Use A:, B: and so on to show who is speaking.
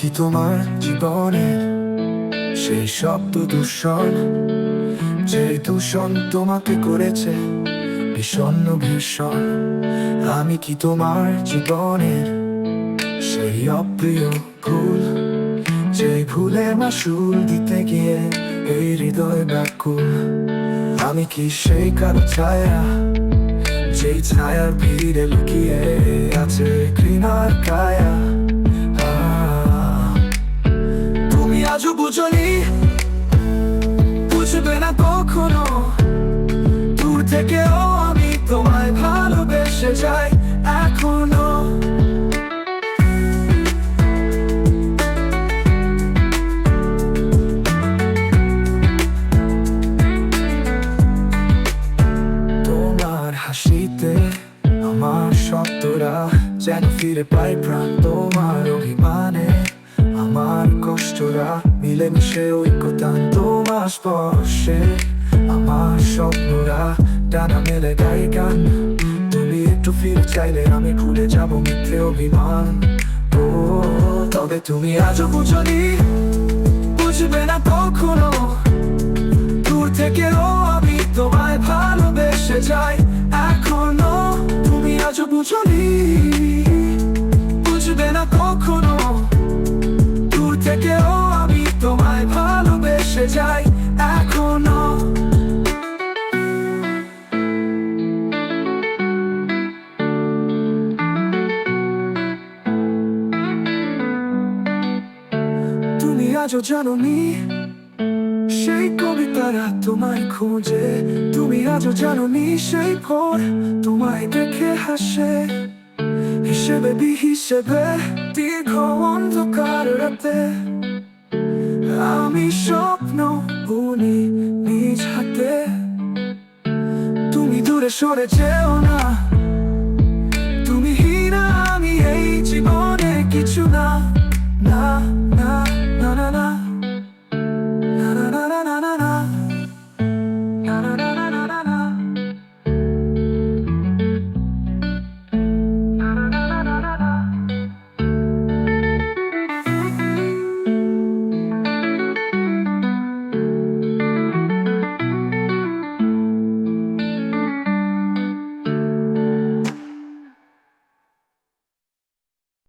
A: কি তোমার জীবনের সেই শব্দ দূষণ, যে দূষণ তোমাকে করেছে বিষণ্ণ ভীষণ? আমি কি তোমার জীবনের সেই অপ্রিয় ভুল, যে ভুলের মাসুল দিতে গিয়ে এই হৃদয় ব্যাকুল? আমি কি সেই কালো ছায়া, যেই ছায়ার ভিড়ে লুকিয়ে আছে ঘৃণার কায়া? তুমি আজও বুঝনি, বুঝবে না কখনো। দূর থেকেও আমি তোমায় ভালোবেসে যাই এখনো। তোমার হাসিতে আমার শব্দরা যেন ফিরে পাই প্রাণ। তোমার অভিমানে আমার কষ্টরা মিলেমিশে ঐক্যতান। তোমার স্পর্শে আমার স্বপ্নরা ডানা মেলে গাই গান। তুমি একটু ফিরে চাইলে আমি ভুলে যাব মিথ্যে অভিমান। ও তবে তুমি আজও বুঝনি, বুঝবে না কখনো। দূর থেকেও আমি তোমায় ভালোবেসে যাই এখনো। তুমি আজও বুঝনি, বুঝবে না কখনো। দূর থেকেও আমি তোমায় ভালোবেসে যাই এখনো। তুমি আজও জানোনি সেই কবিতারা তোমায় খোঁজে। তুমি আজও জানোনি সেই ভোর তোমায় দেখে হাসে। হিসেবে বিহিসেবে দীর্ঘ অন্ধকার রাতে আমি স্বপ্ন বুনি নিজ হাতে। তুমি দূরে সরে যেও না,